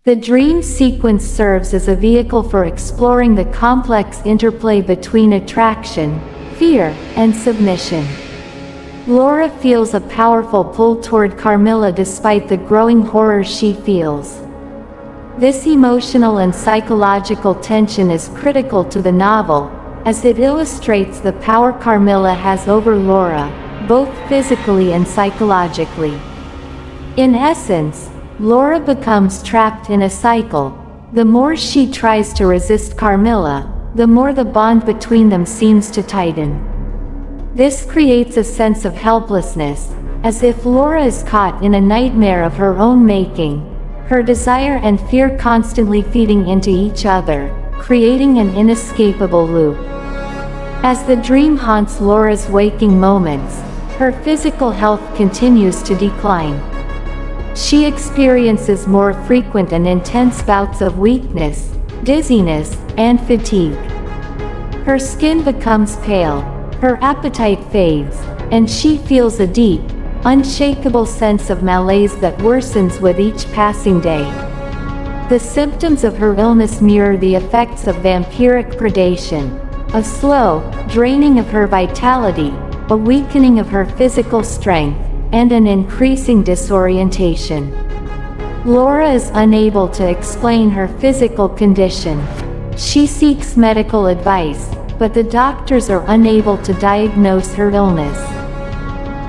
The dream sequence serves as a vehicle for exploring the complex interplay between attraction, fear, and submission. Laura feels a powerful pull toward Carmilla despite the growing horror she feels. This emotional and psychological tension is critical to the novel, as it illustrates the power Carmilla has over Laura, both physically and psychologically. In essence, Laura becomes trapped in a cycle. The more she tries to resist Carmilla, the more the bond between them seems to tighten. This creates a sense of helplessness, as if Laura is caught in a nightmare of her own making, her desire and fear constantly feeding into each other, creating an inescapable loop. As the dream haunts Laura's waking moments, her physical health continues to decline. She experiences more frequent and intense bouts of weakness, dizziness, and fatigue. Her skin becomes pale, her appetite fades, and she feels a deep, unshakable sense of malaise that worsens with each passing day. The symptoms of her illness mirror the effects of vampiric predation, a slow draining of her vitality, a weakening of her physical strength, and an increasing disorientation. Laura is unable to explain her physical condition. She seeks medical advice, but the doctors are unable to diagnose her illness.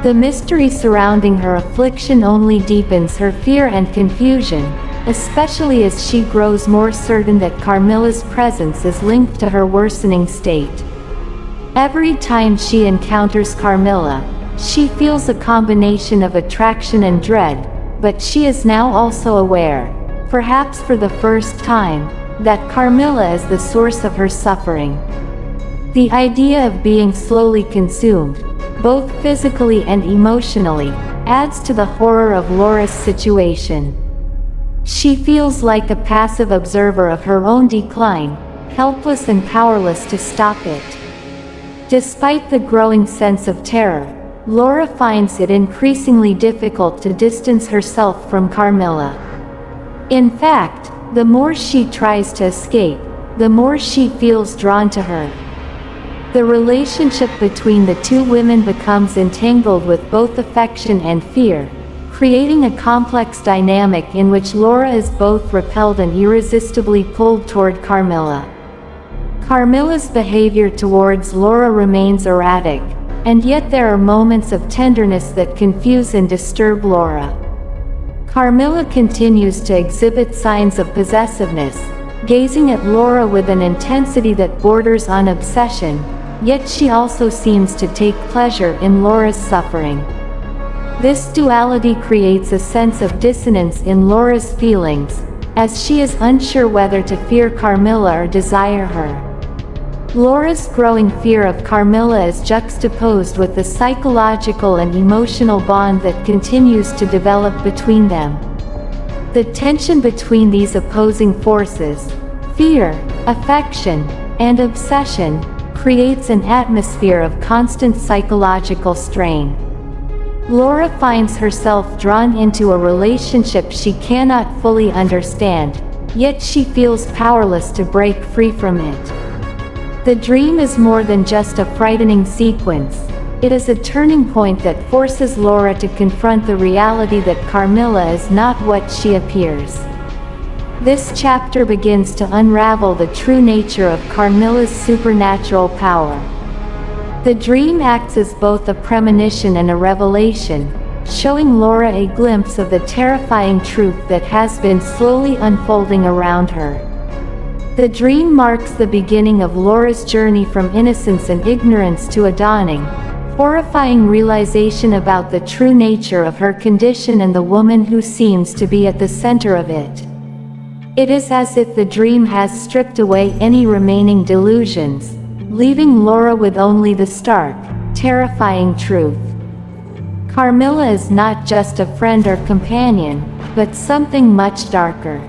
The mystery surrounding her affliction only deepens her fear and confusion, especially as she grows more certain that Carmilla's presence is linked to her worsening state. Every time she encounters Carmilla, she feels a combination of attraction and dread, but she is now also aware, perhaps for the first time, that Carmilla is the source of her suffering. The idea of being slowly consumed, both physically and emotionally, adds to the horror of Laura's situation. She feels like a passive observer of her own decline, helpless and powerless to stop it. Despite the growing sense of terror, Laura finds it increasingly difficult to distance herself from Carmilla. In fact, the more she tries to escape, the more she feels drawn to her. The relationship between the two women becomes entangled with both affection and fear, creating a complex dynamic in which Laura is both repelled and irresistibly pulled toward Carmilla. Carmilla's behavior towards Laura remains erratic, and yet there are moments of tenderness that confuse and disturb Laura. Carmilla continues to exhibit signs of possessiveness, gazing at Laura with an intensity that borders on obsession, yet she also seems to take pleasure in Laura's suffering. This duality creates a sense of dissonance in Laura's feelings, as she is unsure whether to fear Carmilla or desire her. Laura's growing fear of Carmilla is juxtaposed with the psychological and emotional bond that continues to develop between them. The tension between these opposing forces, fear, affection, and obsession, creates an atmosphere of constant psychological strain. Laura finds herself drawn into a relationship she cannot fully understand, yet she feels powerless to break free from it. The dream is more than just a frightening sequence. It is a turning point that forces Laura to confront the reality that Carmilla is not what she appears. This chapter begins to unravel the true nature of Carmilla's supernatural power. The dream acts as both a premonition and a revelation, showing Laura a glimpse of the terrifying truth that has been slowly unfolding around her. The dream marks the beginning of Laura's journey from innocence and ignorance to a dawning, horrifying realization about the true nature of her condition and the woman who seems to be at the center of it. It is as if the dream has stripped away any remaining delusions, leaving Laura with only the stark, terrifying truth. Carmilla is not just a friend or companion, but something much darker.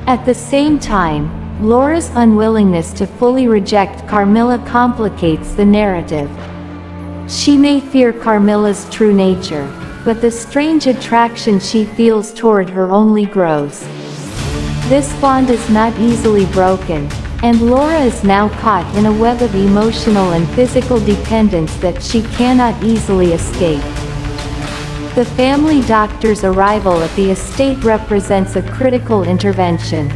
At the same time, Laura's unwillingness to fully reject Carmilla complicates the narrative. She may fear Carmilla's true nature, but the strange attraction she feels toward her only grows. This bond is not easily broken, and Laura is now caught in a web of emotional and physical dependence that she cannot easily escape. The family doctor's arrival at the estate represents a critical intervention.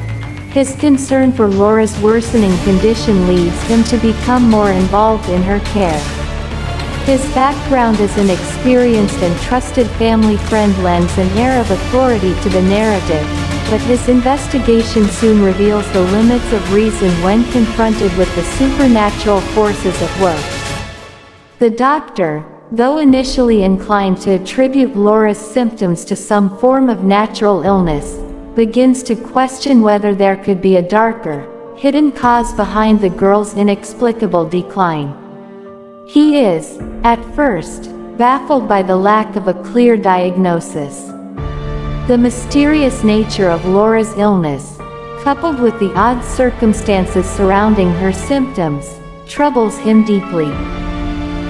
His concern for Laura's worsening condition leads him to become more involved in her care. His background as an experienced and trusted family friend lends an air of authority to the narrative, but his investigation soon reveals the limits of reason when confronted with the supernatural forces at work. The doctor, though initially inclined to attribute Laura's symptoms to some form of natural illness, begins to question whether there could be a darker, hidden cause behind the girl's inexplicable decline. He is, at first, baffled by the lack of a clear diagnosis. The mysterious nature of Laura's illness, coupled with the odd circumstances surrounding her symptoms, troubles him deeply.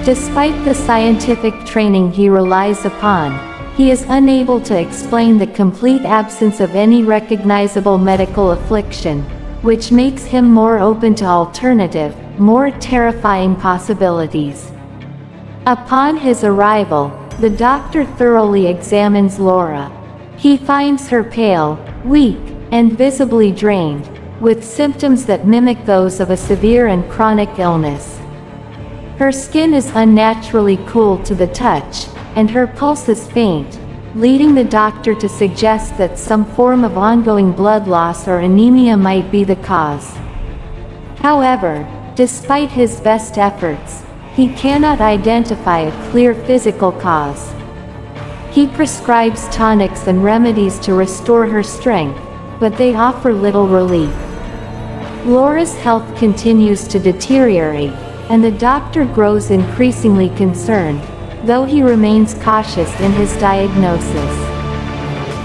Despite the scientific training he relies upon, he is unable to explain the complete absence of any recognizable medical affliction, which makes him more open to alternative, more terrifying possibilities. Upon his arrival, the doctor thoroughly examines Laura. He finds her pale, weak, and visibly drained, with symptoms that mimic those of a severe and chronic illness. Her skin is unnaturally cool to the touch, and her pulse is faint, leading the doctor to suggest that some form of ongoing blood loss or anemia might be the cause. However, despite his best efforts, he cannot identify a clear physical cause. He prescribes tonics and remedies to restore her strength, but they offer little relief. Laura's health continues to deteriorate, and the doctor grows increasingly concerned, though he remains cautious in his diagnosis.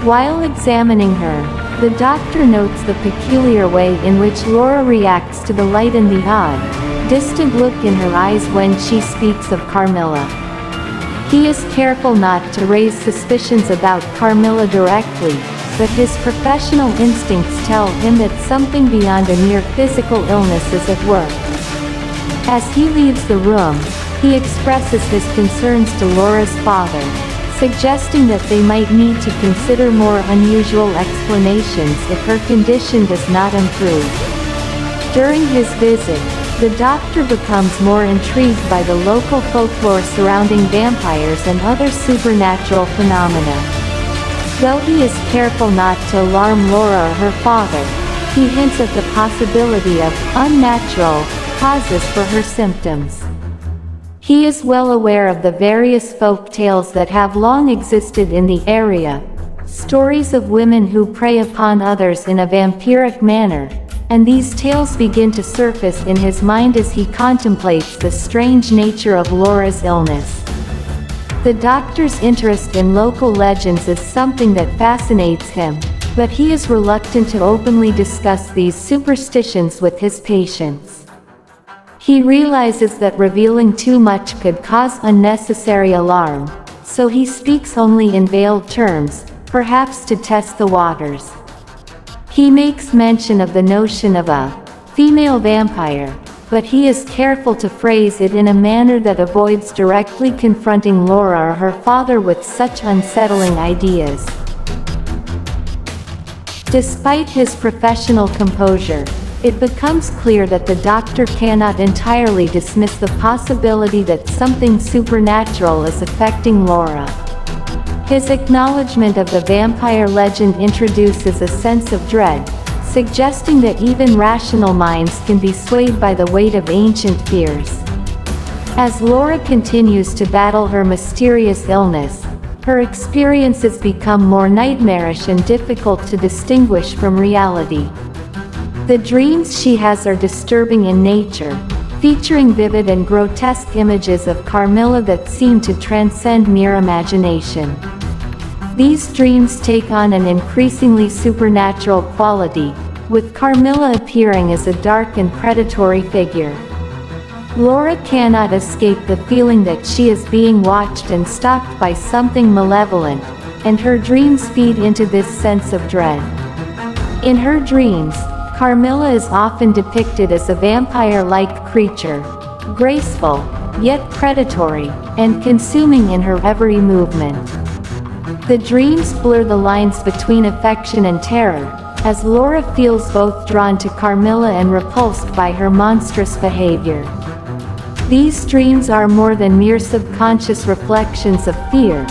While examining her, the doctor notes the peculiar way in which Laura reacts to the light and the odd, distant look in her eyes when she speaks of Carmilla. He is careful not to raise suspicions about Carmilla directly, but his professional instincts tell him that something beyond a mere physical illness is at work. As he leaves the room, he expresses his concerns to Laura's father, suggesting that they might need to consider more unusual explanations if her condition does not improve. During his visit, the doctor becomes more intrigued by the local folklore surrounding vampires and other supernatural phenomena. Though he is careful not to alarm Laura or her father, he hints at the possibility of unnatural causes for her symptoms. He is well aware of the various folk tales that have long existed in the area, stories of women who prey upon others in a vampiric manner, and these tales begin to surface in his mind as he contemplates the strange nature of Laura's illness. The doctor's interest in local legends is something that fascinates him, but he is reluctant to openly discuss these superstitions with his patients. He realizes that revealing too much could cause unnecessary alarm, so he speaks only in veiled terms, perhaps to test the waters. He makes mention of the notion of a female vampire, but he is careful to phrase it in a manner that avoids directly confronting Laura or her father with such unsettling ideas. Despite his professional composure, it becomes clear that the doctor cannot entirely dismiss the possibility that something supernatural is affecting Laura. His acknowledgement of the vampire legend introduces a sense of dread, suggesting that even rational minds can be swayed by the weight of ancient fears. As Laura continues to battle her mysterious illness, her experiences become more nightmarish and difficult to distinguish from reality. The dreams she has are disturbing in nature, featuring vivid and grotesque images of Carmilla that seem to transcend mere imagination. These dreams take on an increasingly supernatural quality, with Carmilla appearing as a dark and predatory figure. Laura cannot escape the feeling that she is being watched and stalked by something malevolent, and her dreams feed into this sense of dread. In her dreams, Carmilla is often depicted as a vampire-like creature, graceful, yet predatory, and consuming in her every movement. The dreams blur the lines between affection and terror, as Laura feels both drawn to Carmilla and repulsed by her monstrous behavior. These dreams are more than mere subconscious reflections of fear.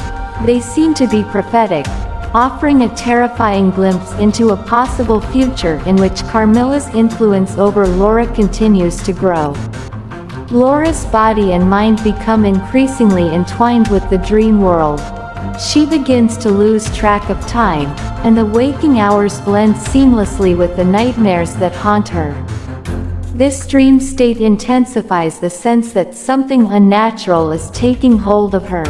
They seem to be prophetic, offering a terrifying glimpse into a possible future in which Carmilla's influence over Laura continues to grow. Laura's body and mind become increasingly entwined with the dream world. She begins to lose track of time, and the waking hours blend seamlessly with the nightmares that haunt her. This dream state intensifies the sense that something unnatural is taking hold of her.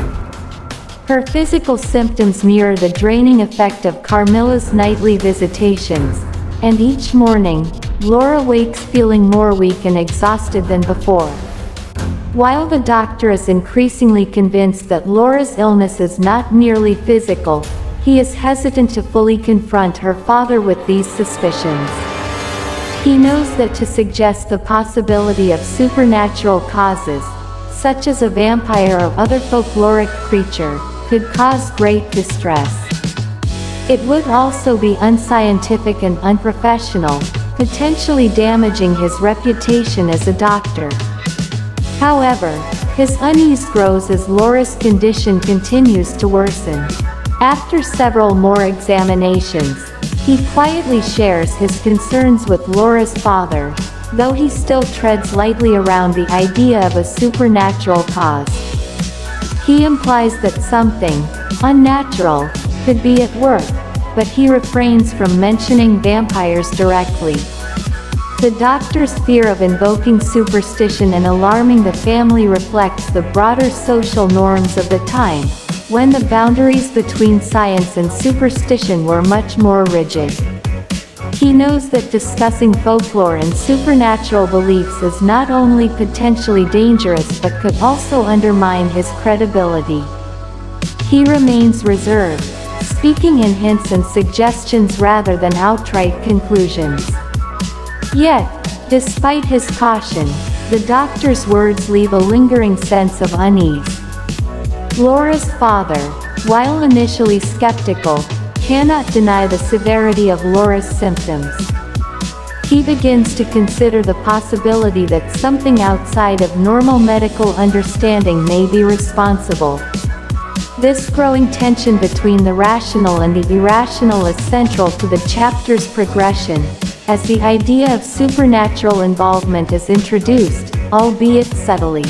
Her physical symptoms mirror the draining effect of Carmilla's nightly visitations, and each morning, Laura wakes feeling more weak and exhausted than before. While the doctor is increasingly convinced that Laura's illness is not merely physical, he is hesitant to fully confront her father with these suspicions. He knows that to suggest the possibility of supernatural causes, such as a vampire or other folkloric creature, could cause great distress. It would also be unscientific and unprofessional, potentially damaging his reputation as a doctor. However, his unease grows as Laura's condition continues to worsen. After several more examinations, he quietly shares his concerns with Laura's father, though he still treads lightly around the idea of a supernatural cause. He implies that something unnatural could be at work, but he refrains from mentioning vampires directly. The doctor's fear of invoking superstition and alarming the family reflects the broader social norms of the time, when the boundaries between science and superstition were much more rigid. He knows that discussing folklore and supernatural beliefs is not only potentially dangerous but could also undermine his credibility. He remains reserved, speaking in hints and suggestions rather than outright conclusions. Yet, despite his caution, the doctor's words leave a lingering sense of unease. Laura's father, while initially skeptical, cannot deny the severity of Laura's symptoms. He begins to consider the possibility that something outside of normal medical understanding may be responsible. This growing tension between the rational and the irrational is central to the chapter's progression, as the idea of supernatural involvement is introduced, albeit subtly.